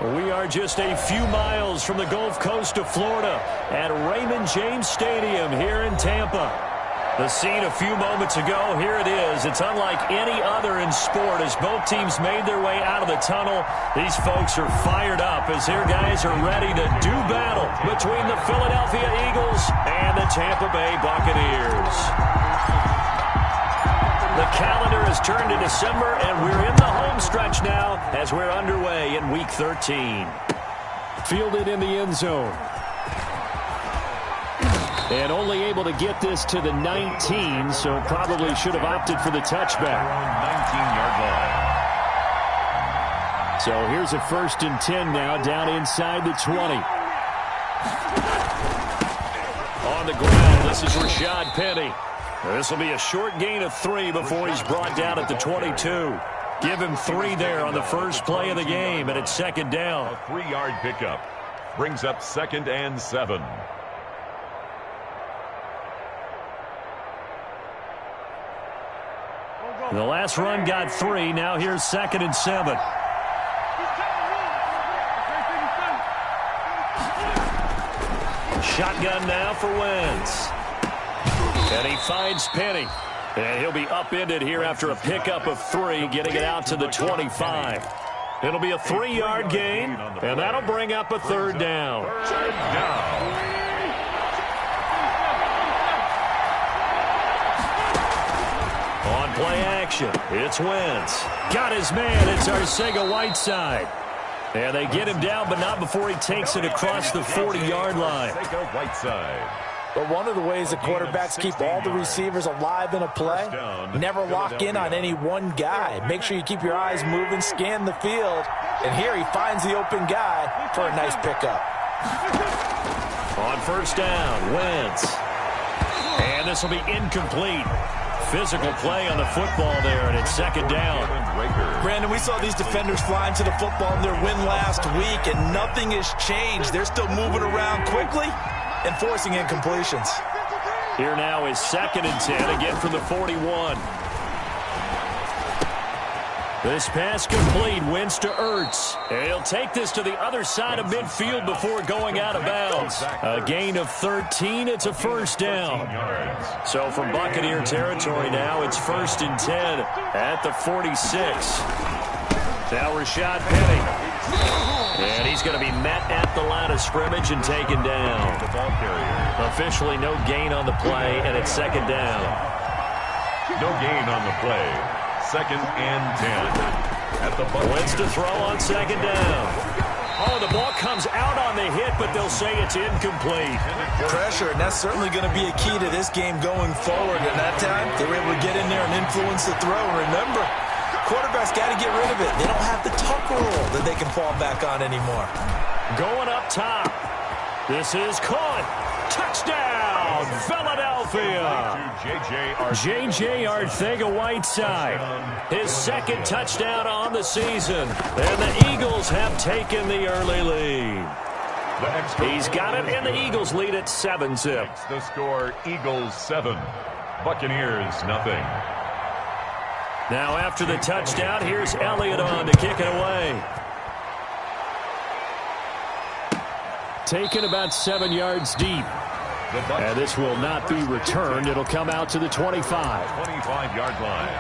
We are just a few miles from the Gulf Coast of Florida at Raymond James Stadium here in Tampa. The scene a few moments ago, here it is. It's unlike any other in sport as both teams made their way out of the tunnel. These folks are fired up as their guys are ready to do battle between the Philadelphia Eagles and the Tampa Bay Buccaneers. The calendar has turned to December, and we're in the home stretch now as we're underway in Week 13. Fielded in the end zone. And only able to get this to the 19, so probably should have opted for the touchback. 19-yard line. So here's a 1st and 10 now, down inside the 20. On the ground, this is Rashad Penny. This will be a short gain of 3 before he's brought down at the 22. Give him 3 there on the first play of the game, and it's 2nd down. A 3-yard pickup brings up 2nd and 7. The last run got 3. Now here's 2nd and 7. Shotgun now for Wentz. And he finds Penny. And he'll be upended here after a pickup of 3, getting it out to the 25. It'll be a 3-yard gain, and that'll bring up a 3rd down. On play action, it's Wentz. Got his man, it's Arcega-Whiteside. And they get him down, but not before he takes it across the 40-yard line. Whiteside. But one of the ways that quarterbacks keep all the receivers alive in a play, never lock in on any one guy. Make sure you keep your eyes moving, scan the field. And here he finds the open guy for a nice pickup. On 1st down, Wentz. And this will be incomplete. Physical play on the football there, and it's 2nd down. Brandon, we saw these defenders flying to the football in their win last week, and nothing has changed. They're still moving around quickly and forcing incompletions. Here now is 2nd and 10, again from the 41. This pass complete, Wentz to Ertz. And he'll take this to the other side of midfield before going out of bounds. A gain of 13, it's a 1st down. So from Buccaneer territory now, it's 1st and 10 at the 46. Now Rashad Penny. And he's going to be met at the line of scrimmage and taken down. Officially no gain on the play, and it's 2nd down. No gain on the play. 2nd and 10. At the Wentz to throw on 2nd down. Oh, the ball comes out on the hit, but they'll say it's incomplete. Pressure, and that's certainly going to be a key to this game going forward. And that time, they were able to get in there and influence the throw. Remember, quarterbacks got to get rid of it. They don't have the tuck rule that they can fall back on anymore. Going up top. This is caught. Touchdown, Philadelphia. J.J. Arcega-Whiteside. His 2nd touchdown on the season. And the Eagles have taken the early lead. He's got it, and the Eagles lead at 7-zip. The score, Eagles 7. Buccaneers nothing. Now after the touchdown, here's Elliott on to kick it away. Taken about 7 yards deep. And this will not be returned. It'll come out to the 25. 25-yard line.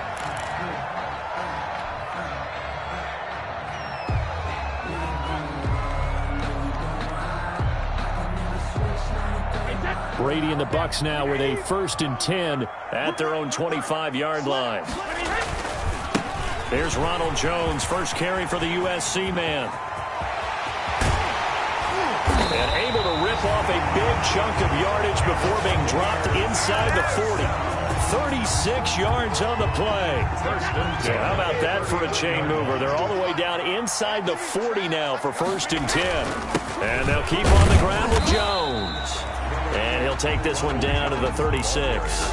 Brady and the Bucs now with a 1st and 10 at their own 25-yard line. There's Ronald Jones, first carry for the USC man. And able to rip off a big chunk of yardage before being dropped inside the 40. 36 yards on the play. So how about that for a chain mover? They're all the way down inside the 40 now for 1st and 10. And they'll keep on the ground with Jones. And he'll take this one down to the 36.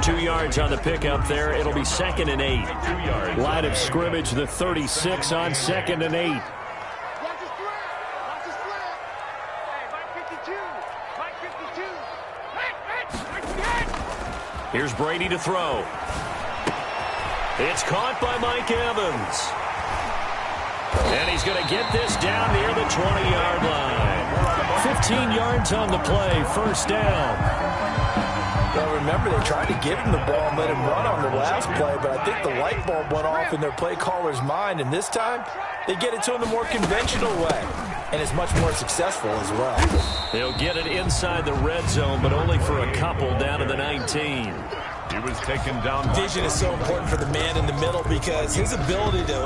2 yards on the pickup there. It'll be 2nd and 8. Line of scrimmage, the 36 on 2nd and 8. Here's Brady to throw. It's caught by Mike Evans. And he's going to get this down near the 20-yard line. 15 yards on the play, first down. Well, remember, they tried to give him the ball and let him run on the last play, but I think the light bulb went off in their play caller's mind, and this time they get it to him the more conventional way, and it's much more successful as well. They'll get it inside the red zone, but only for a couple down to the 19. He was taken down. Vision is so important for the man in the middle because his ability to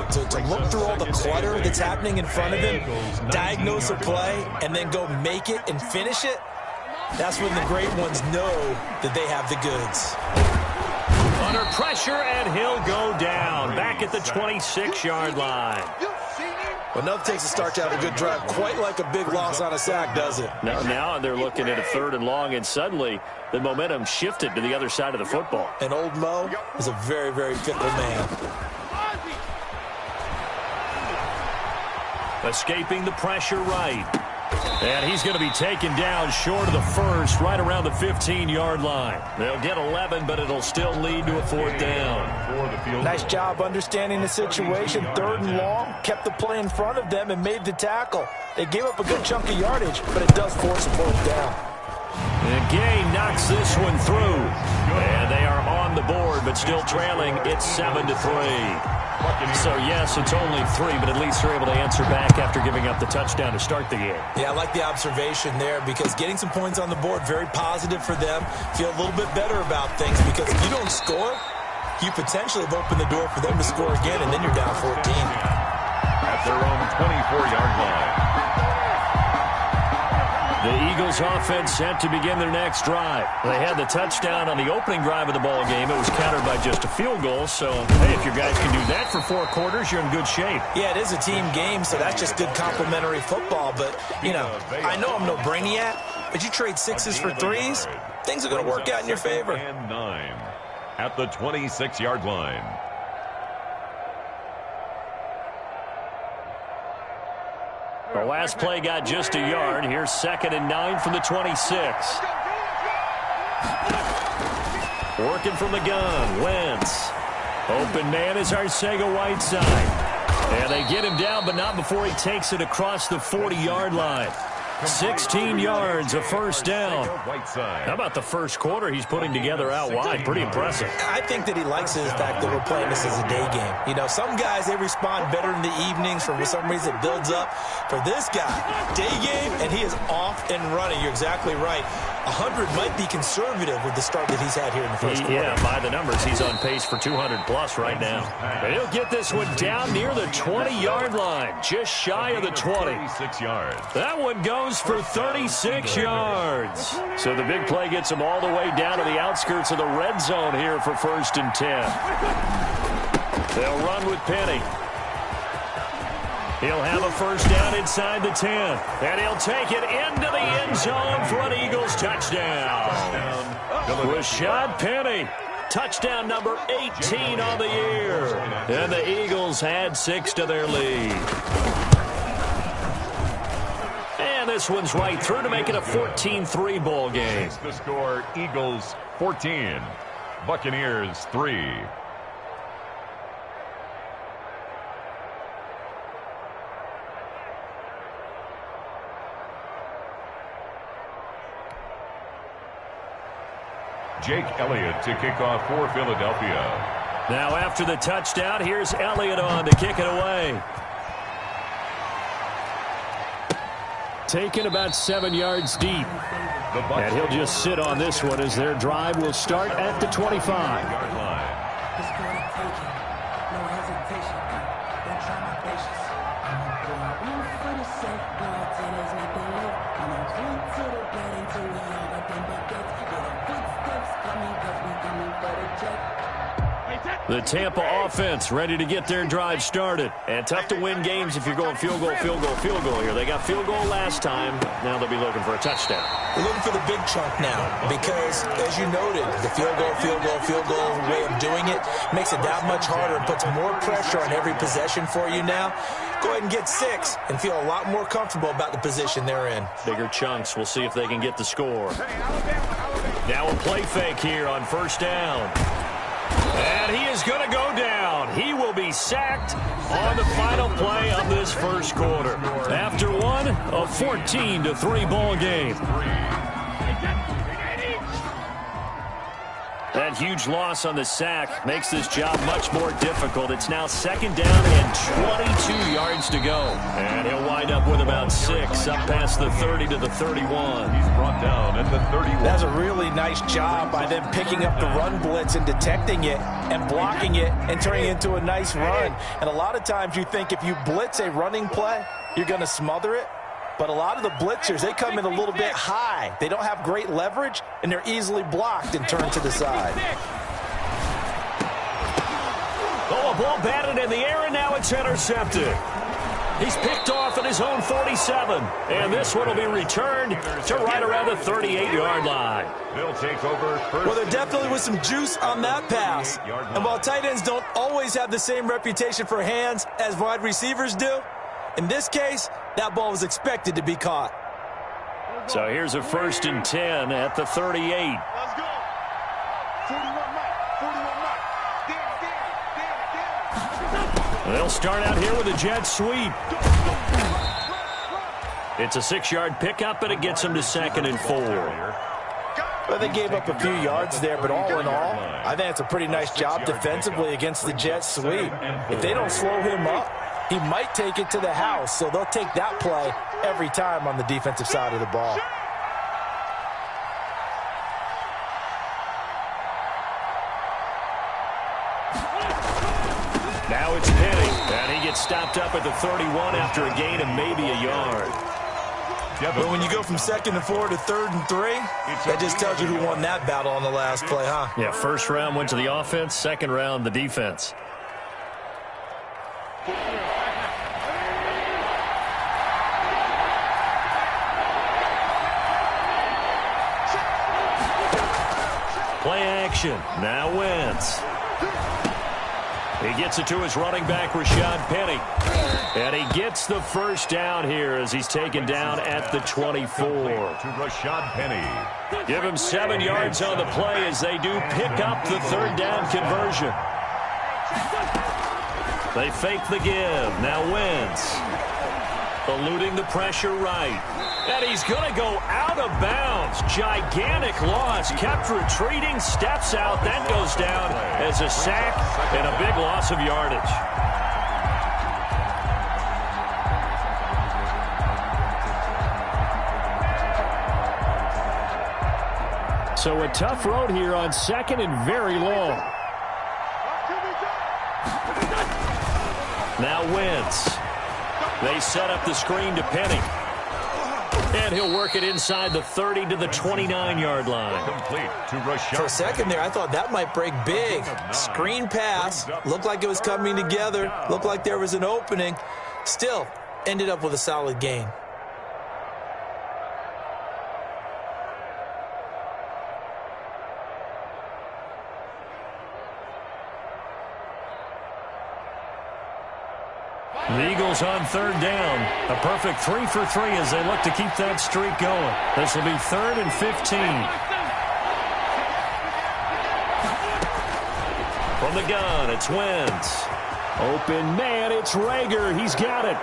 look through all the clutter that's happening in front of him, diagnose a play, and then go make it and finish it, that's when the great ones know that they have the goods. Under pressure, and he'll go down. Back at the 26-yard line. Well, nothing takes a start to have a good drive quite like a big loss on a sack, does it? Now they're looking at a 3rd and long, and suddenly the momentum shifted to the other side of the football. And old Mo is a very, very fickle man. Escaping the pressure right. And he's going to be taken down short of the first, right around the 15-yard line. They'll get 11, but it'll still lead to a 4th down. Nice job understanding the situation. 3rd and long, kept the play in front of them and made the tackle. They gave up a good chunk of yardage, but it does force a 4th down. And Gay knocks this one through. And they are on the board, but still trailing. It's 7-3. So, yes, it's only 3, but at least they're able to answer back after giving up the touchdown to start the game. Yeah, I like the observation there because getting some points on the board, very positive for them. Feel a little bit better about things because if you don't score, you potentially have opened the door for them to score again, and then you're down 14. At their own 24-yard line. The Eagles offense set to begin their next drive. They had the touchdown on the opening drive of the ball game. It was countered by just a field goal. So, hey, if your guys can do that for 4 quarters, you're in good shape. Yeah, it is a team game, so that's just good complementary football. But, you know, I know I'm no brainiac, but you trade 6s for 3s, things are going to work out in your favor. And 9 at the 26-yard line. The last play got just a yard. Here's 2nd and 9 from the 26. Working from the gun, Wentz. Open man is Arcega-Whiteside. And they get him down, but not before he takes it across the 40-yard line. 16 yards, a first down. How about the first quarter he's putting together out wide? Pretty impressive. I think that he likes the fact that we're playing this as a day game. You know, some guys, they respond better in the evenings. For some reason, it builds up. For this guy, day game, and he is off and running. You're exactly right. 100 might be conservative with the start that he's had here in the first quarter. Yeah, by the numbers, he's on pace for 200-plus right now. And he'll get this one down near the 20-yard line, just shy of the 20. 36 yards. That one goes for 36 yards. So the big play gets him all the way down to the outskirts of the red zone here for 1st and 10. They'll run with Penny. He'll have a first down inside the 10. And he'll take it into the end zone for an Eagles touchdown. Rashad Penny. Touchdown number 18 on the year. And the Eagles add 6 to their lead. And this one's right through to make it a 14-3 ball game. The score, Eagles 14, Buccaneers 3. Jake Elliott to kick off for Philadelphia. Now after the touchdown, here's Elliott on to kick it away. Taken about 7 yards deep. And he'll just sit on this one as their drive will start at the 25. The Tampa offense ready to get their drive started. And tough to win games if you're going field goal, field goal, field goal here. They got field goal last time. Now they'll be looking for a touchdown. They're looking for the big chunk now because, as you noted, the field goal way of doing it makes it that much harder and puts more pressure on every possession for you now. Go ahead and get 6 and feel a lot more comfortable about the position they're in. Bigger chunks. We'll see if they can get the score. Now a play fake here on first down. And he is going to go down. He will be he's sacked on the final play of this first quarter. After one, a 14-3 ball game. That huge loss on the sack makes this job much more difficult. It's now second down and 22 yards to go. And he'll wind up with about 6 up past the 30 to the 31. He's brought down at the 31. That's a really nice job by them picking up the run blitz and detecting it and blocking it and turning it into a nice run. And a lot of times you think if you blitz a running play, you're going to smother it. But a lot of the blitzers, they come in a little bit high. They don't have great leverage, and they're easily blocked and turned to the side. Oh, a ball batted in the air, and now it's intercepted. He's picked off at his own 47, and this one will be returned to right around the 38-yard line. They'll take over first. Well, there definitely was some juice on that pass. And while tight ends don't always have the same reputation for hands as wide receivers do, in this case, that ball was expected to be caught. So here's a 1st and 10 at the 38. Let's go. 41 Mike. They'll start out here with a jet sweep. It's a 6-yard pickup, and it gets them to 2nd and 4. Well, they gave up a few yards there, but all in all, I think it's a pretty nice job defensively against the jet sweep. If they don't slow him up, he might take it to the house, so they'll take that play every time on the defensive side of the ball. Now it's Penny, and he gets stopped up at the 31 after a gain of maybe a yard. But when you go from 2nd and 4 to 3rd and 3, that just tells you who won that battle on the last play, huh? Yeah, first round went to the offense, second round the defense. Play action. Now Wentz. He gets it to his running back, Rashad Penny. And he gets the first down here as he's taken down at the 24. To Rashad Penny. Give him 7 yards on the play as they do pick up the 3rd down conversion. They fake the give. Now Wentz. Eluding the pressure right. And he's going to go out of bounds. Gigantic loss. Kept retreating. Steps out. Then goes down as a sack and a big loss of yardage. So a tough road here on 2nd and very long. Now Wentz. They set up the screen to Penny. And he'll work it inside the 30 to the 29-yard line. Complete to Rashad. For a second there, I thought that might break big. Screen pass. Looked like it was coming together. Looked like there was an opening. Still, ended up with a solid gain. The Eagles on 3rd down. A perfect 3 for 3 as they look to keep that streak going. This will be 3rd and 15. From the gun, it's Wentz. Open man, it's Rager. He's got it.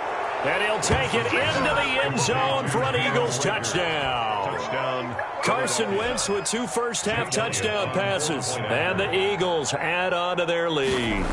And he'll take it into the end zone for an Eagles touchdown. Touchdown. Carson Wentz with 2 first-half touchdown passes. And the Eagles add on to their lead.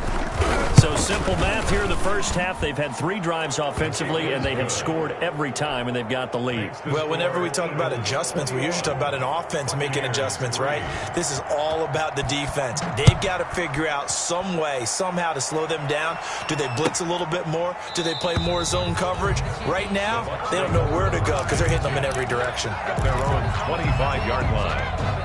So simple math here in the first half. They've had 3 drives offensively, and they have scored every time, and they've got the lead. Well, whenever we talk about adjustments, we usually talk about an offense making adjustments, right? This is all about the defense. They've got to figure out some way, somehow to slow them down. Do they blitz a little bit more? Do they play more zone coverage? Right now, they don't know where to go because they're hitting them in every direction. At their own 25-yard line.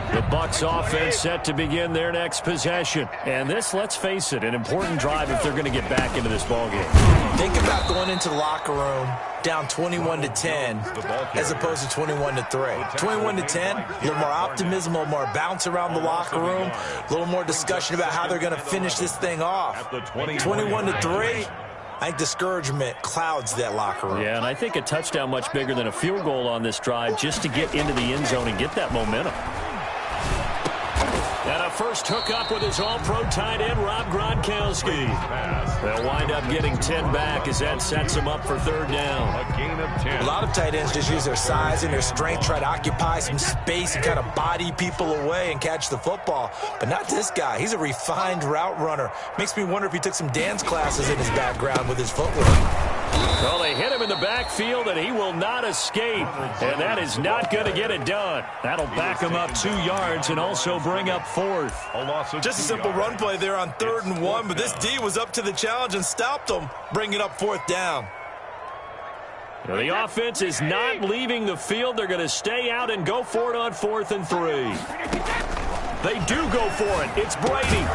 The Bucs offense set to begin their next possession. And this, let's face it, an important drive if they're going to get back into this ballgame. Think about going into the locker room down 21-10 as opposed to 21-3. 21-10, a little more optimism, a little more bounce around the locker room, a little more discussion about how they're going to finish this thing off. 21-3, I think discouragement clouds that locker room. Yeah, and I think a touchdown much bigger than a field goal on this drive just to get into the end zone and get that momentum. And a first hookup with his all-pro tight end, Rob Gronkowski. They'll wind up getting 10 back as that sets him up for third down. A gain of 10. A lot of tight ends just use their size and their strength, try to occupy some space and kind of body people away and catch the football. But not this guy. He's a refined route runner. Makes me wonder if he took some dance classes in his background with his footwork. Well, they hit him in the backfield, and he will not escape. And that is not going to get it done. That'll back him up 2 yards and also bring up fourth. Just a simple run play there on 3rd and 1, but this D was up to the challenge and stopped him, bringing up 4th down. The offense is not leaving the field. They're going to stay out and go for it on 4th and 3. They do go for it. It's Brady.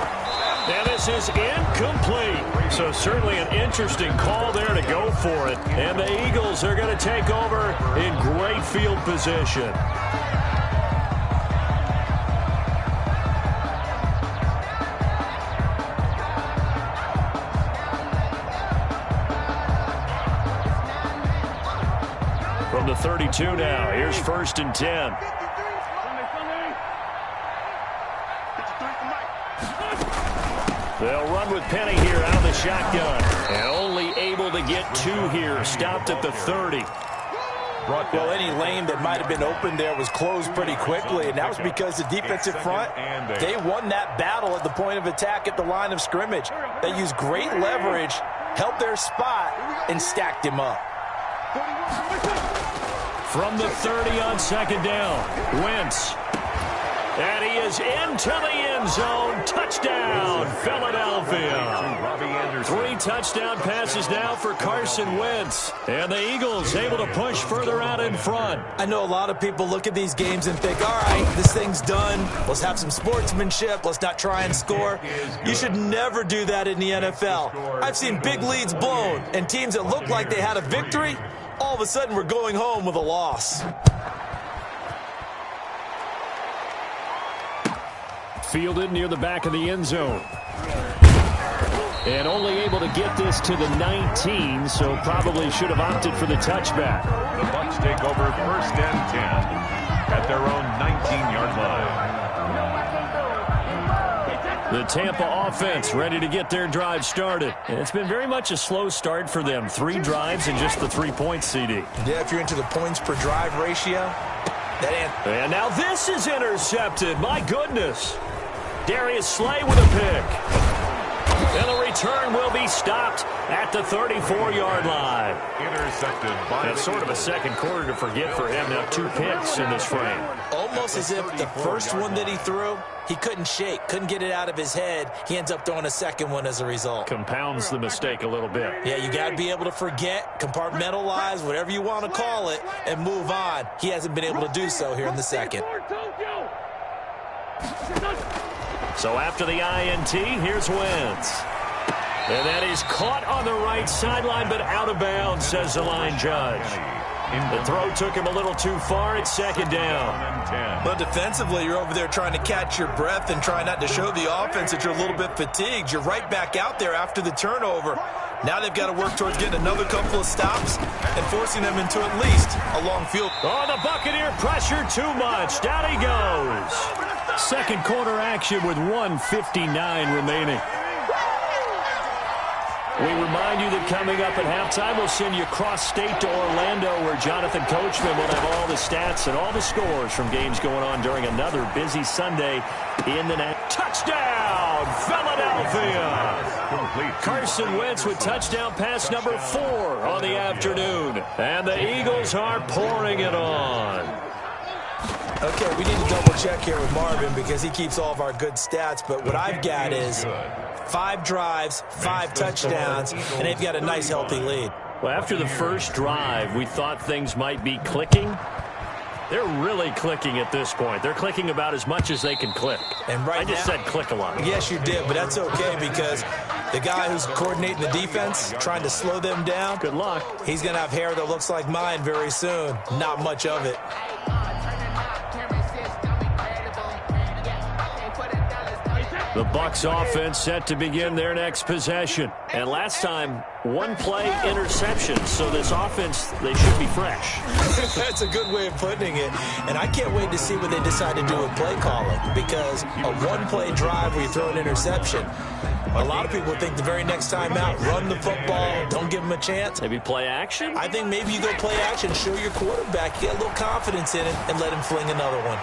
And this is incomplete. So certainly an interesting call there to go for it. And the Eagles are going to take over in great field position. From the 32 now, here's 1st and 10. They'll run with Penny here out of the shotgun. And only able to get 2 here. Stopped at the 30. Well, any lane that might have been open there was closed pretty quickly, and that was because the defensive front, they won that battle at the point of attack at the line of scrimmage. They used great leverage, held their spot, and stacked him up. From the 30 on 2nd down, Wentz. And he is into the end zone. Touchdown, Philadelphia. 3 touchdown passes now for Carson Wentz. And the Eagles able to push further out in front. I know a lot of people look at these games and think, all right, this thing's done. Let's have some sportsmanship. Let's not try and score. You should never do that in the NFL. I've seen big leads blown, and teams that looked like they had a victory, all of a sudden we're going home with a loss. Fielded near the back of the end zone. And only able to get this to the 19, so probably should have opted for the touchback. The Bucs take over 1st and 10 at their own 19-yard line. The Tampa offense ready to get their drive started. And it's been very much a slow start for them. 3 drives and just the 3 points, CD. Yeah, if you're into the points per drive ratio. And now this is intercepted. My goodness. Darius Slay with a pick. And the return will be stopped at the 34-yard line. Intercepted by That's sort of a second quarter to forget for him. Now 2 picks in this frame. Almost as if the first one that he threw, he couldn't shake, couldn't get it out of his head. He ends up throwing a second one as a result. Compounds the mistake a little bit. Yeah, you got to be able to forget, compartmentalize, whatever you want to call it, and move on. He hasn't been able to do so here in the second. So after the INT, here's Wentz. And that is caught on the right sideline, but out of bounds, says the line judge. The throw took him a little too far. It's 2nd down. But defensively, you're over there trying to catch your breath and try not to show the offense that you're a little bit fatigued. You're right back out there after the turnover. Now they've got to work towards getting another couple of stops and forcing them into at least a long field. Oh, the Buccaneer pressure too much. Down he goes. Second quarter action with 1:59 remaining. We remind you that coming up at halftime, we'll send you cross-state to Orlando, where Jonathan Coachman will have all the stats and all the scores from games going on during another busy Sunday in the night. Touchdown, Philadelphia! Carson Wentz with touchdown pass number 4 on the afternoon. And the Eagles are pouring it on. Okay, we need to double-check here with Marvin because he keeps all of our good stats, but what I've got is 5 drives, 5 touchdowns, and they've got a nice, healthy lead. Well, after the first drive, we thought things might be clicking. They're really clicking at this point. They're clicking about as much as they can click. And right I just said click a lot. Yes, you did, but that's okay because the guy who's coordinating the defense, trying to slow them down, good luck. He's going to have hair that looks like mine very soon. Not much of it. The The Bucs offense set to begin their next possession. And last time, one-play interception. So this offense, they should be fresh. That's a good way of putting it. And I can't wait to see what they decide to do with play calling. Because a one-play drive where you throw an interception, a lot of people think the very next time out, run the football, don't give them a chance. Maybe play action? I think maybe you go play action, show your quarterback, get a little confidence in it, and let him fling another one.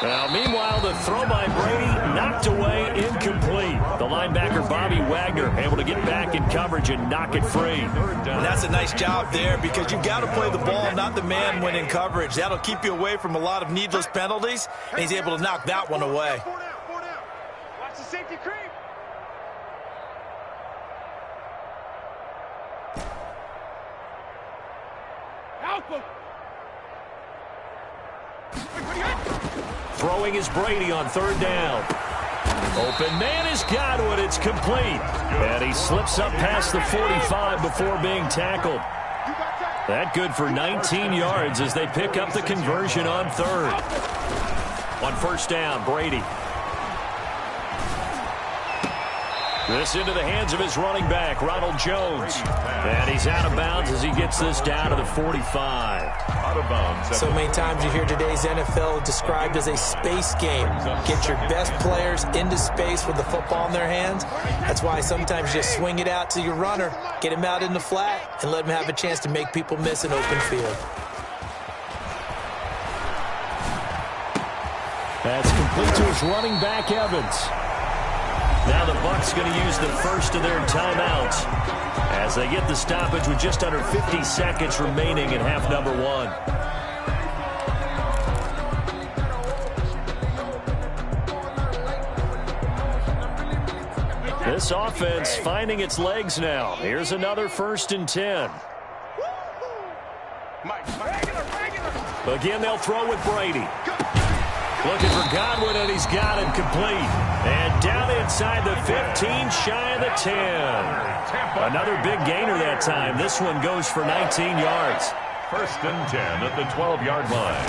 Well, meanwhile, the throw by Brady knocked away, incomplete. The linebacker, Bobby Wagner, able to get back in coverage and knock it free. And that's a nice job there because you've got to play the ball, not the man when in coverage. That'll keep you away from a lot of needless penalties, and he's able to knock that one away. Watch the safety creep. Throwing is Brady on third down. Open man is Godwin. It's complete. And he slips up past the 45 before being tackled. That good for 19 yards as they pick up the conversion on third. On first down, Brady. This into the hands of his running back, Ronald Jones. And he's out of bounds as he gets this down to the 45. Out of bounds. So many times you hear today's NFL described as a space game. Get your best players into space with the football in their hands. That's why sometimes you just swing it out to your runner, get him out in the flat, and let him have a chance to make people miss an open field. That's complete to his running back, Evans. Now the Bucs going to use the first of their timeouts as they get the stoppage with just under 50 seconds remaining in half number one. This offense finding its legs now. Here's another 1st and 10. Again, they'll throw with Brady. Looking for Godwin, and he's got it complete. And down inside the 15, shy of the 10. Another big gainer that time. This one goes for 19 yards. 1st and 10 at the 12-yard line.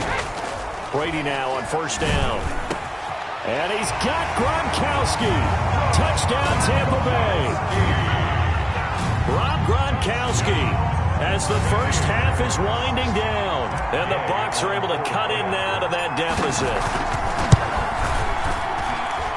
Brady now on first down. And he's got Gronkowski. Touchdown, Tampa Bay. Rob Gronkowski as the first half is winding down. And the Bucs are able to cut in now to that deficit.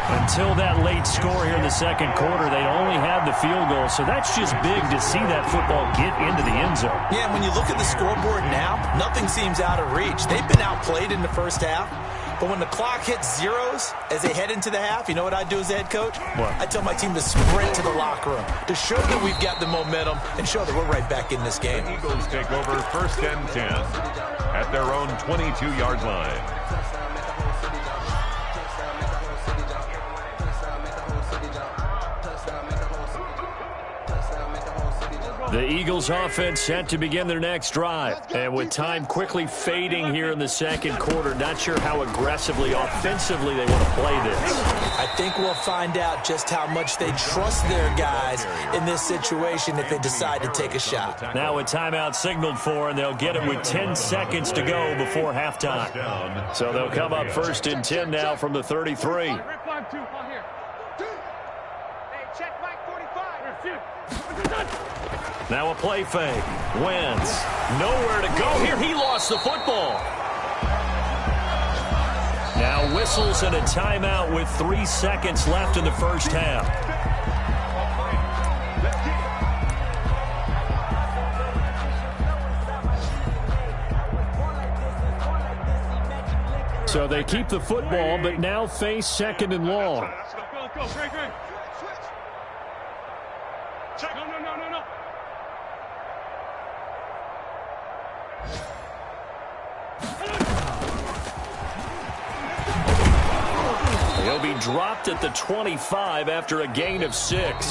Until that late score here in the second quarter, they only had the field goal. So that's just big to see that football get into the end zone. Yeah, when you look at the scoreboard now, nothing seems out of reach. They've been outplayed in the first half. But when the clock hits zeros as they head into the half, you know what I do as a head coach? What? I tell my team to sprint to the locker room to show that we've got the momentum and show that we're right back in this game. The Eagles take over 1st and 10 at their own 22-yard line. The Eagles offense set to begin their next drive. And with time quickly fading here in the second quarter, not sure how aggressively, offensively they want to play this. I think we'll find out just how much they trust their guys in this situation if they decide to take a shot. Now a timeout signaled for, and they'll get it with 10 seconds to go before halftime. So they'll come up 1st and 10 now from the 33. Now a play fake. Wentz. Nowhere to go here. He lost the football. Now whistles and a timeout with 3 seconds left in the first half. So they keep the football, but now face 2nd and long. Go. Great. Check. No. He'll be dropped at the 25 after a gain of 6.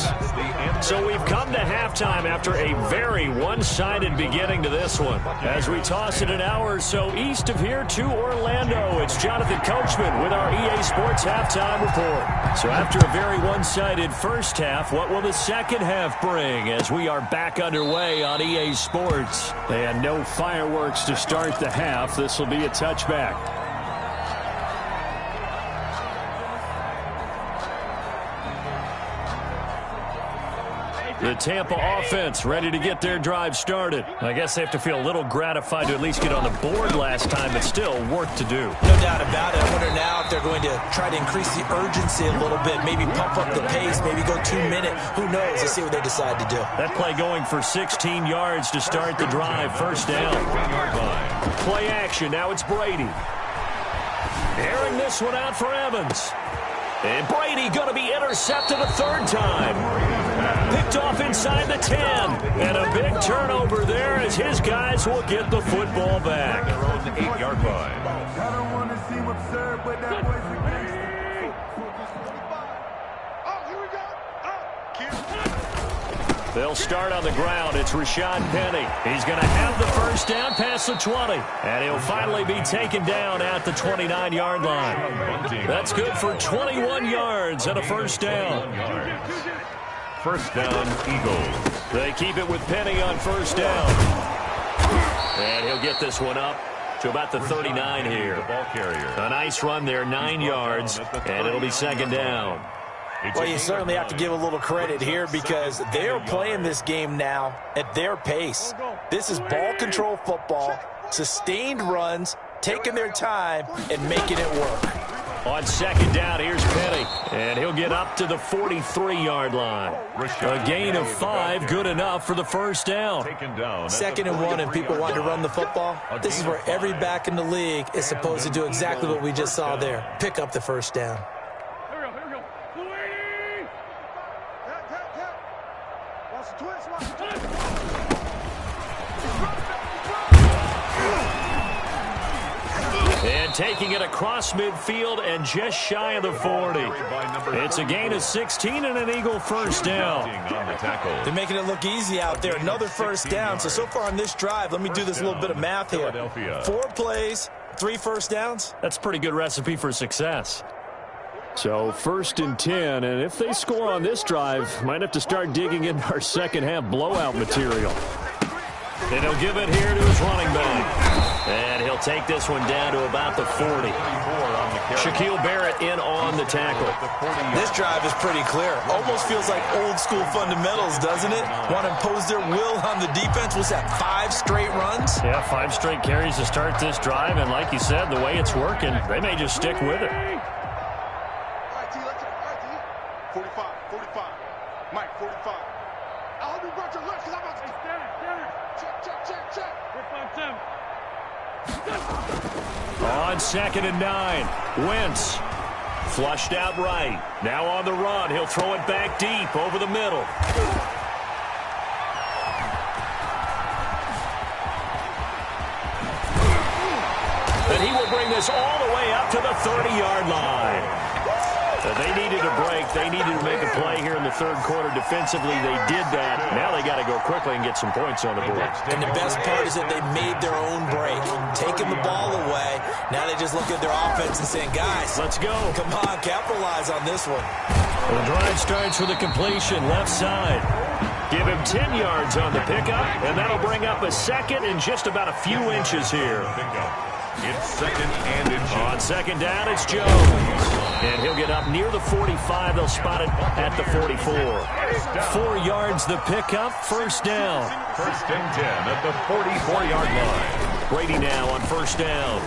So we've come to halftime after a very one-sided beginning to this one. As we toss it an hour or so east of here to Orlando, it's Jonathan Coachman with our EA Sports Halftime Report. So after a very one-sided first half, what will the second half bring as we are back underway on EA Sports? And no fireworks to start the half. This will be a touchback. The Tampa offense ready to get their drive started. I guess they have to feel a little gratified to at least get on the board last time, but still work to do. No doubt about it. I wonder now if they're going to try to increase the urgency a little bit, maybe pump up the pace, maybe go 2-minute. Who knows? Let's see what they decide to do. That play going for 16 yards to start the drive. First down. Play action. Now it's Brady. Airing this one out for Evans. And Brady going to be intercepted a third time. Picked off inside the 10. And a big turnover there as his guys will get the football back. Their own 8-yard line. I don't want to see what's served, but that was against. Oh, here we go. They'll start on the ground. It's Rashad Penny. He's going to have the first down past the 20. And he'll finally be taken down at the 29-yard line. That's good for 21 yards and a first down. First down, Eagles. They keep it with Penny on first down. And he'll get this one up to about the 39 here. The ball carrier. A nice run there, 9 yards, and it'll be second down. Well, you certainly have to give a little credit here because they're playing this game now at their pace. This is ball control football, sustained runs, taking their time, and making it work. On second down, here's Penny, and he'll get up to the 43-yard line. A gain of 5, good enough for the first down. Second and 1, and people want to run the football. This is where every back in the league is supposed to do exactly what we just saw there. Pick up the first down. And taking it across midfield and just shy of the 40. It's a gain of 16 and an Eagle first down. They're making it look easy out there. Another first down. So far on this drive, let me do this little bit of math here. 4 plays, 3 first downs. That's a pretty good recipe for success. So first and 10, and if they score on this drive, might have to start digging into our second half blowout material. And he'll give it here to his running back. And he'll take this one down to about the 40. Shaquille Barrett in on the tackle. This drive is pretty clear. Almost feels like old school fundamentals, doesn't it? Want to impose their will on the defense. What's that, 5 straight runs? Yeah, 5 straight carries to start this drive. And like you said, the way it's working, they may just stick with it. 45. Mike, 45. I hope you brought your left because I'm about to... Check. On second and 9, Wentz flushed out right. Now on the run, he'll throw it back deep over the middle. And he will bring this all the way up to the 30-yard line. They needed a break. They needed to make a play here in the third quarter defensively. They did that. Now they got to go quickly and get some points on the board. And the best part is that they made their own break. Taking the ball away. Now they just look at their offense and saying, guys, let's go. Come on, capitalize on this one. The drive starts with a completion left side. Give him 10 yards on the pickup, and that'll bring up a second and just about a few inches here. It's second and inches. On second down, it's Jones. And he'll get up near the 45. They'll spot it at the 44. 4 yards the pickup, first down. First and 10 at the 44-yard line. Brady now on first down.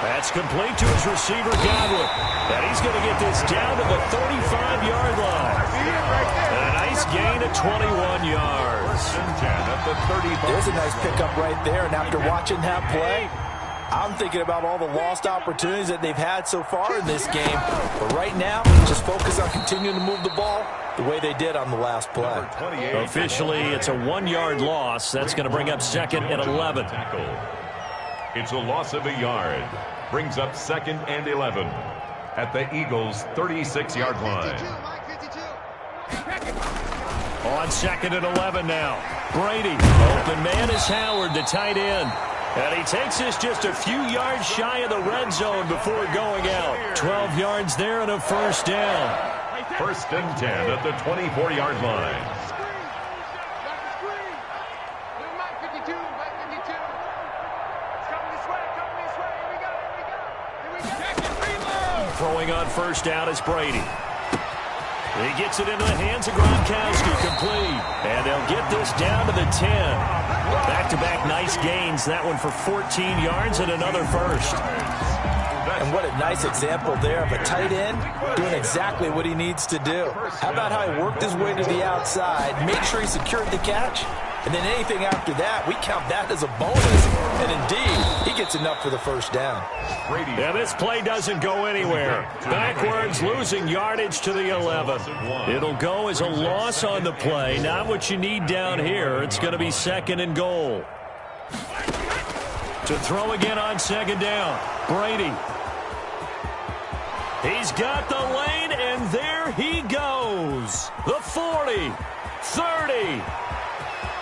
That's complete to his receiver, Godwin. And he's going to get this down to the 35-yard line. And a nice gain of 21 yards. First and 10 at the 35. There's a nice pickup right there. And after watching that play, I'm thinking about all the lost opportunities that they've had so far in this game. But right now, just focus on continuing to move the ball the way they did on the last play. Officially, it's a 1-yard loss. That's going to bring up second and 11. It's a loss of a yard. Brings up second and 11 at the Eagles' 36-yard line. On second and 11 now. Brady. Open man is Howard, the tight end. And he takes this just a few yards shy of the red zone before going out. 12 yards there and a first down. First and 10 at the 24-yard line. Throwing on first down is Brady. He gets it into the hands of Gronkowski, complete. And they'll get this down to the 10. Back-to-back nice gains. That one for 14 yards and another first. And what a nice example there of a tight end doing exactly what he needs to do. How about how he worked his way to the outside, made sure he secured the catch, and then anything after that, we count that as a bonus. And indeed, he gets enough for the first down. Yeah, this play doesn't go anywhere. Backwards, losing yardage to the 11. It'll go as a loss on the play. Not what you need down here. It's going to be 2nd and goal. To throw again on 2nd down. Brady. He's got the lane, and there he goes. The 40, 30,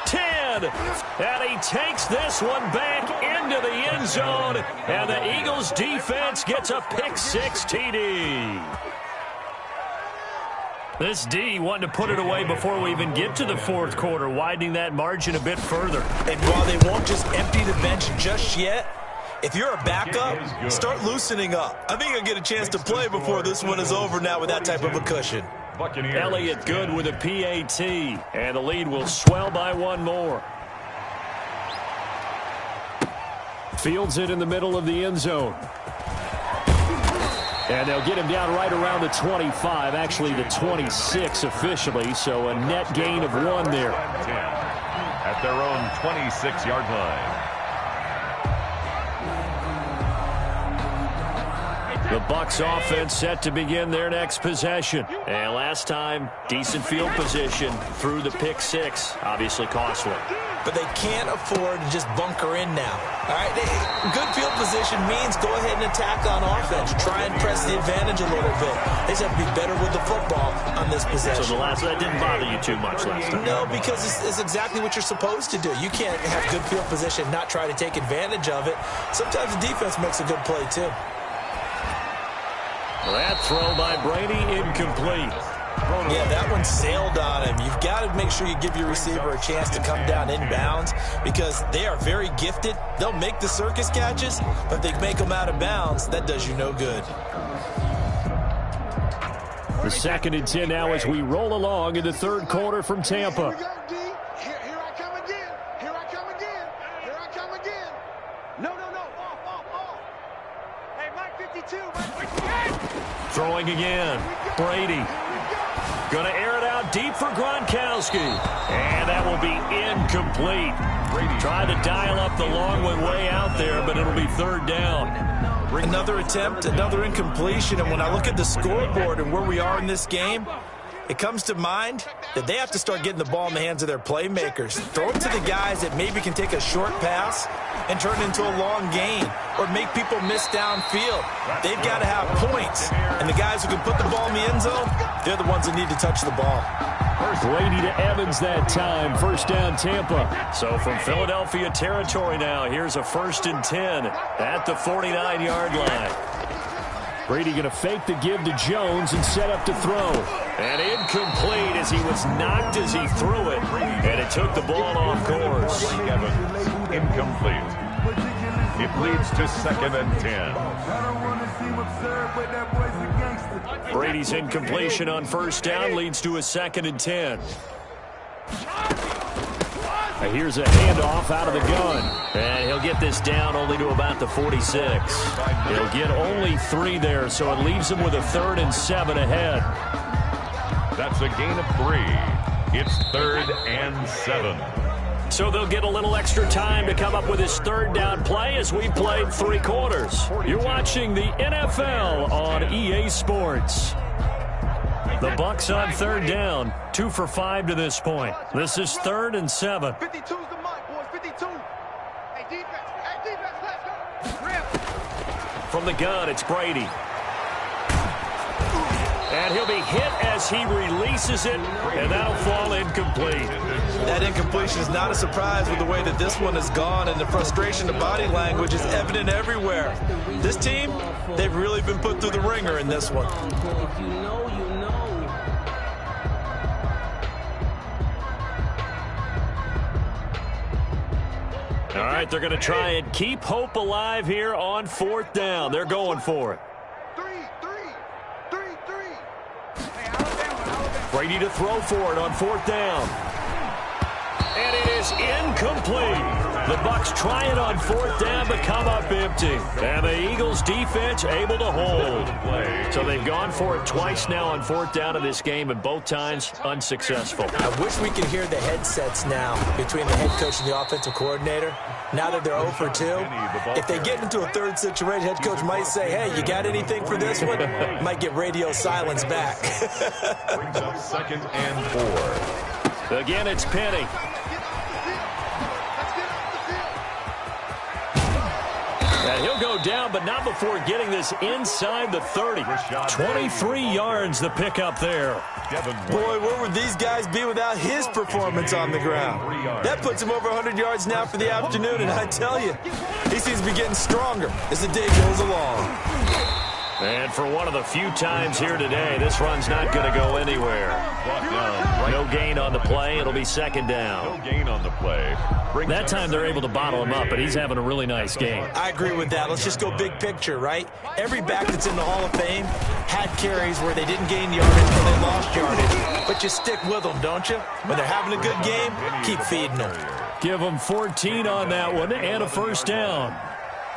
10, and he takes this one back into the end zone, and the Eagles defense gets a pick-6 TD. This D wanting to put it away before we even get to the 4th quarter, widening that margin a bit further. And while they won't just empty the bench just yet, if you're a backup, start loosening up. I think you'll get a chance to play before this one is over now with that type of a cushion. Elliott good with a PAT, and the lead will swell by one more. Fields it in the middle of the end zone. And they'll get him down right around the 25, actually the 26 officially, so a net gain of 1 there. At their own 26-yard line. The Bucs offense set to begin their next possession. And last time, decent field position through the pick-6. Obviously costly. But they can't afford to just bunker in now. All right, good field position means go ahead and attack on offense. Try and press the advantage a little bit. They just have to be better with the football on this possession. So that didn't bother you too much last time? No, because it's exactly what you're supposed to do. You can't have good field position, not try to take advantage of it. Sometimes the defense makes a good play, too. That throw by Brady, incomplete. Yeah, that one sailed on him. You've got to make sure you give your receiver a chance to come down inbounds because they are very gifted. They'll make the circus catches, but if they make them out of bounds, that does you no good. The 2nd and 10 now as we roll along in the 3rd quarter from Tampa. Here I come again. Here I come again. Here I come again. No. Off. Hey, Mike 52. Mike 58. Throwing again. Brady. Going to air it out deep for Gronkowski. And that will be incomplete. Brady tried to dial up the long one way out there, but it'll be 3rd down. Another attempt, another incompletion. And when I look at the scoreboard and where we are in this game, it comes to mind that they have to start getting the ball in the hands of their playmakers. Throw it to the guys that maybe can take a short pass and turn it into a long gain or make people miss downfield. They've got to have points. And the guys who can put the ball in the end zone, they're the ones that need to touch the ball. Brady to Evans that time. 1st down Tampa. So from Philadelphia territory now, here's a 1st and 10 at the 49-yard line. Brady going to fake the give to Jones and set up to throw. And incomplete as he was knocked as he threw it. And it took the ball off course. Evans, incomplete. It leads to 2nd and 10. Brady's incompletion on 1st down leads to a 2nd and 10. Here's a handoff out of the gun. And he'll get this down only to about the 46. He'll get only 3 there, so it leaves him with a 3rd and 7 ahead. That's a gain of 3. It's 3rd and 7. So they'll get a little extra time to come up with his 3rd down play as we played 3 quarters. You're watching the NFL on EA Sports. The Bucs on 3rd down, 2 for 5 to this point. This is 3rd and 7. 52's the mark, boys. 52. Hey, defense, let's go. Rip. From the gun, it's Brady. And he'll be hit as he releases it, and that'll fall incomplete. That incompletion is not a surprise with the way that this one has gone, and the frustration of body language is evident everywhere. This team, they've really been put through the ringer in this one. If you know, you know. All right, they're going to try and keep hope alive here on 4th down. They're going for it. Three. Hey, Alabama. Brady to throw for it on 4th down. And it is incomplete. The Bucs try it on 4th down, but come up empty. And the Eagles defense able to hold. So they've gone for it twice now on 4th down in this game, and both times unsuccessful. I wish we could hear the headsets now between the head coach and the offensive coordinator. Now that they're 0 for 2, if they get into a third situation, head coach might say, hey, you got anything for this one? Might get radio silence back. Brings up 2nd and 4. Again, it's Penny. And he'll go down, but not before getting this inside the 30. 23 yards the pickup there. Boy, where would these guys be without his performance on the ground? That puts him over 100 yards now for the afternoon, and I tell you, he seems to be getting stronger as the day goes along. And for one of the few times here today, this run's not going to go anywhere. No gain on the play. It'll be 2nd down. No gain on the play. That time they're able to bottle him up, but he's having a really nice game. I agree with that. Let's just go big picture, right? Every back that's in the Hall of Fame had carries where they didn't gain yardage or they lost yardage. But you stick with them, don't you? When they're having a good game, keep feeding them. Give them 14 on that one and a 1st down.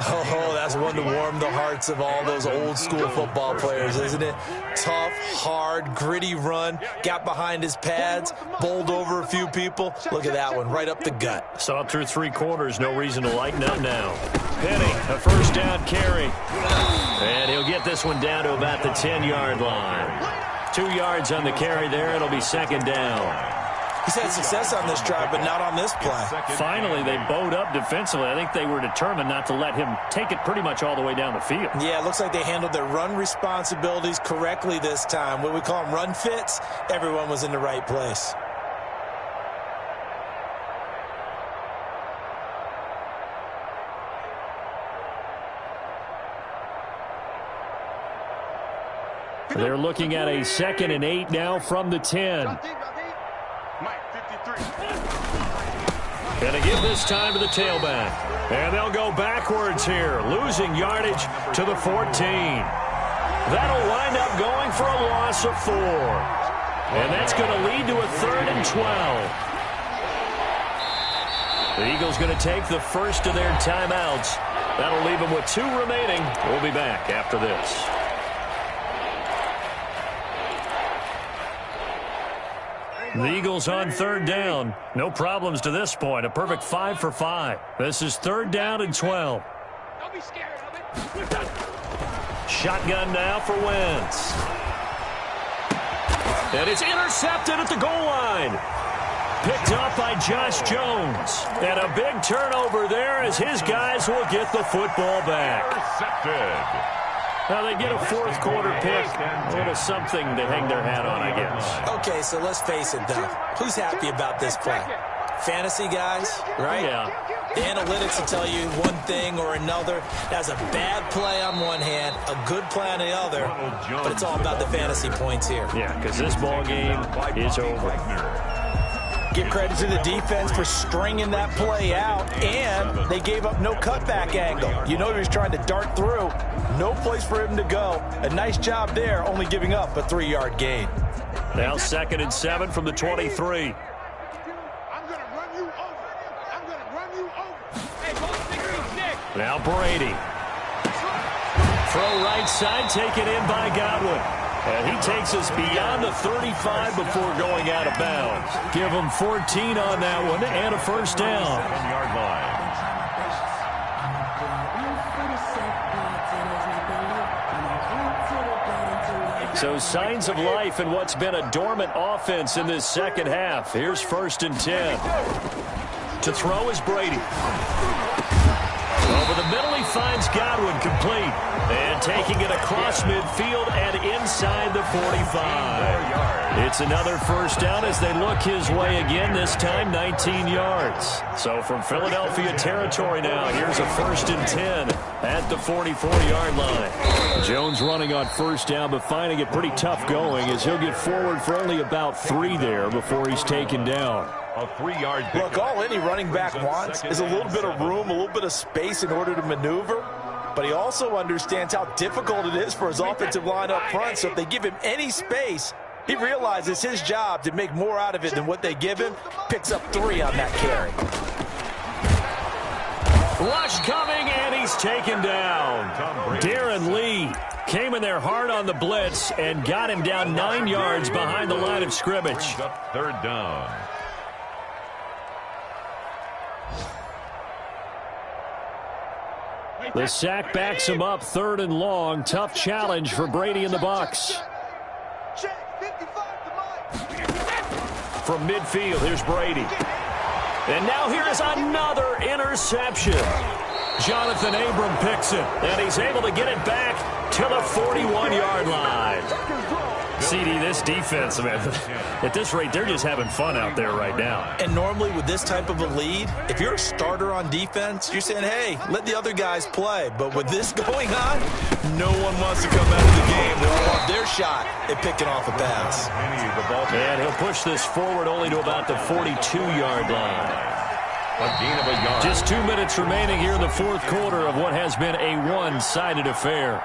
Oh, that's one to warm the hearts of all those old-school football players, isn't it? Tough, hard, gritty run, got behind his pads, bowled over a few people. Look at that one, right up the gut. Saw it through 3 quarters, no reason to lighten up now. Penny, a 1st down carry. And he'll get this one down to about the 10-yard line. 2 yards on the carry there, it'll be 2nd down. He's had success on this drive, but not on this play. Finally, they bowed up defensively. I think they were determined not to let him take it pretty much all the way down the field. Yeah, it looks like they handled their run responsibilities correctly this time. What we call them run fits, everyone was in the right place. They're looking at a 2nd and 8 now from the 10. Gonna give this time to the tailback. And they'll go backwards here, losing yardage to the 14. That'll wind up going for a loss of 4. And that's going to lead to a 3rd and 12. The Eagles going to take the first of their timeouts. That'll leave them with 2 remaining. We'll be back after this. The Eagles on 3rd down. No problems to this point. A perfect 5 for 5. This is 3rd down and 12. Don't be scared of it. Shotgun now for Wentz. And it's intercepted at the goal line. Picked up by Josh Jones. And a big turnover there as his guys will get the football back. Intercepted. Now they get a 4th quarter pick. A little something to hang their hat on, I guess. Okay, so let's face it, though. Who's happy about this play? Fantasy guys, right? Yeah. The analytics will tell you one thing or another. That's a bad play on one hand, a good play on the other, but it's all about the fantasy points here. Yeah, because this ball game is over. Give credit to the defense for stringing that play out, and they gave up no cutback angle. You know he was trying to dart through. No place for him to go. A nice job there, only giving up a 3-yard gain. Now 2nd and 7 from the 23. I'm going to run you over. I'm going to run you over. Hey, both fingers, Nick. Now Brady. Throw right side, taken in by Godwin. And he takes us beyond the 35 before going out of bounds. Give him 14 on that one and a 1st down. 7-yard line. So signs of life in what's been a dormant offense in this 2nd half. Here's 1st and 10. To throw is Brady. Over the middle, he finds Godwin complete. And taking it across midfield and inside the 45. It's another 1st down as they look his way again, this time 19 yards. So from Philadelphia territory now, here's a 1st and 10 at the 44-yard line. Jones running on 1st down, but finding it pretty tough going as he'll get forward for only about 3 there before he's taken down. A 3-yard pickup. Look, all any running back wants is a little bit of room, a little bit of space in order to maneuver. But he also understands how difficult it is for his offensive line up front. So if they give him any space, He realizes his job to make more out of it than what they give him. Picks up 3 on that carry. Rush coming, and he's taken down. Darren Lee came in there hard on the blitz and got him down 9 yards behind the line of scrimmage. Third down. The sack backs him up, 3rd and long. Tough challenge for Brady and the Bucs. From midfield, here's Brady. And now here is another interception. Jonathan Abram picks it, and he's able to get it back to the 41-yard line. CD, this defense, man, at this rate, they're just having fun out there right now. And normally with this type of a lead, if you're a starter on defense, you're saying, hey, let the other guys play. But with this going on, no one wants to come out of the game. They all want their shot at picking off a pass. And he'll push this forward only to about the 42-yard line. A gain of a yard. Just 2 minutes remaining here in the 4th quarter of what has been a one-sided affair.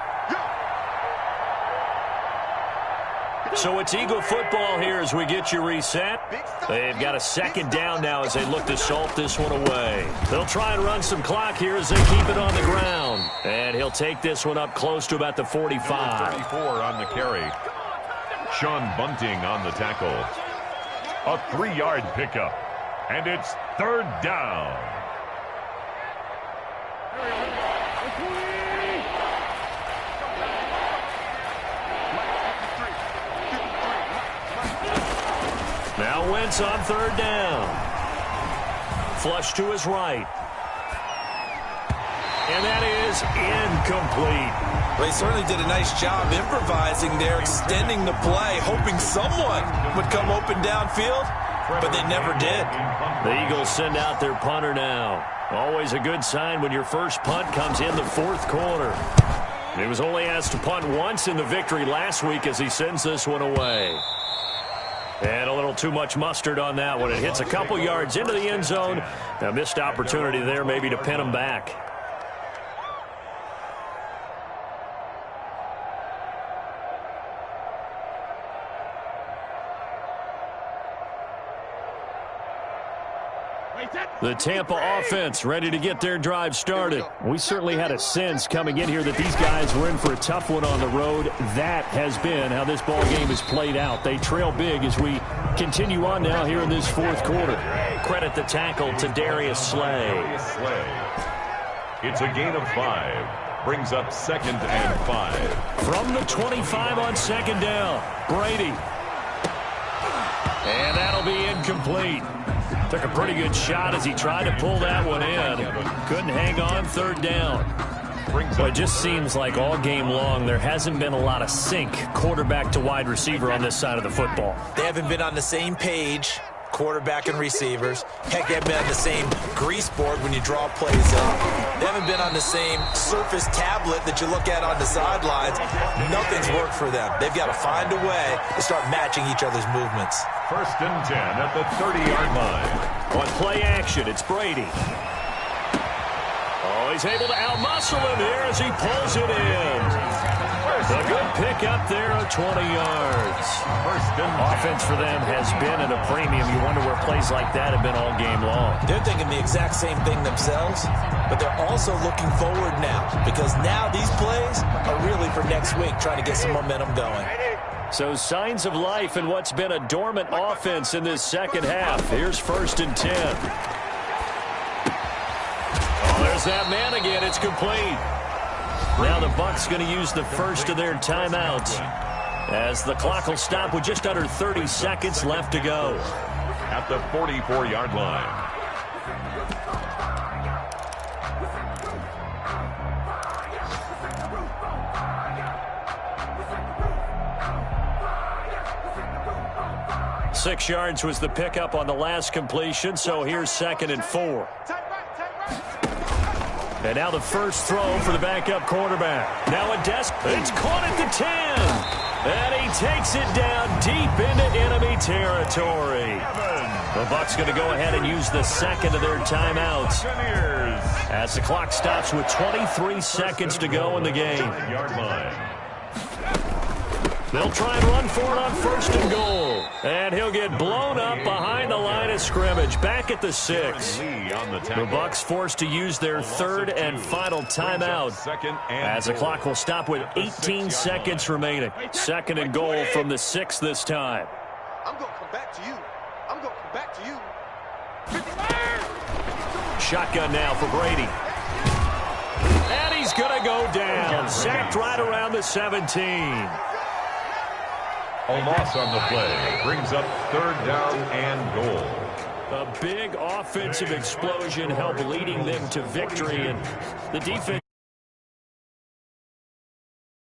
So it's Eagle football here as we get you reset. They've got a 2nd down now as they look to salt this one away. They'll try and run some clock here as they keep it on the ground. And he'll take this one up close to about the 45. 34 on the carry. Sean Bunting on the tackle. A 3-yard pickup. And it's 3rd down. Now Wentz on 3rd down. Flush to his right. And that is incomplete. Well, he certainly did a nice job improvising there, extending the play, hoping someone would come open downfield, but they never did. The Eagles send out their punter now. Always a good sign when your first punt comes in the 4th quarter. He was only asked to punt once in the victory last week as he sends this one away. And a little too much mustard on that one. It hits a couple yards into the end zone. A missed opportunity there maybe to pin him back. The Tampa offense ready to get their drive started. We certainly had a sense coming in here that these guys were in for a tough one on the road. That has been how this ball game has played out. They trail big as we continue on now here in this 4th quarter. Credit the tackle to Darius Slay. It's a gain of 5. Brings up 2nd and 5. From the 25 on 2nd down, Brady. And that'll be incomplete. Took a pretty good shot as he tried to pull that one in. Couldn't hang on 3rd down. Well, it just seems like all game long there hasn't been a lot of sync quarterback to wide receiver on this side of the football. They haven't been on the same page, quarterback and receivers. Heck, they haven't been on the same grease board when you draw plays up. They haven't been on the same surface tablet that you look at on the sidelines. Nothing's worked for them. They've got to find a way to start matching each other's movements. 1st and 10 at the 30-yard line. On play action, it's Brady. Oh, he's able to outmuscle him here as he pulls it in. A good pick up there of 20 yards. Offense for them has been at a premium. You wonder where plays like that have been all game long. They're thinking the exact same thing themselves, but they're also looking forward now because now these plays are really for next week, trying to get some momentum going. So signs of life in what's been a dormant offense in this 2nd half. Here's 1st and 10. Oh, there's that man again. It's complete. Now the Bucs going to use the first of their timeouts as the clock will stop with just under 30 seconds left to go. At the 44-yard line. Six yards was the pickup on the last completion, so here's 2nd and 4. And now the first throw for the backup quarterback. Now a it's caught at the 10. And he takes it down deep into enemy territory. The Bucs going to go ahead and use the 2nd of their timeouts as the clock stops with 23 seconds to go in the game. They'll try and run for it on 1st and goal. And he'll get blown up behind the line of scrimmage. Back at the 6. The Bucks forced to use their 3rd and final timeout as the clock will stop with 18 seconds remaining. 2nd and goal from the 6 this time. I'm going to come back to you. I'm going to come back to you. Shotgun now for Brady. And he's going to go down. Sacked right around the 17. A loss on the play brings up 3rd down and goal. A big offensive explosion helped leading them to victory, and the defense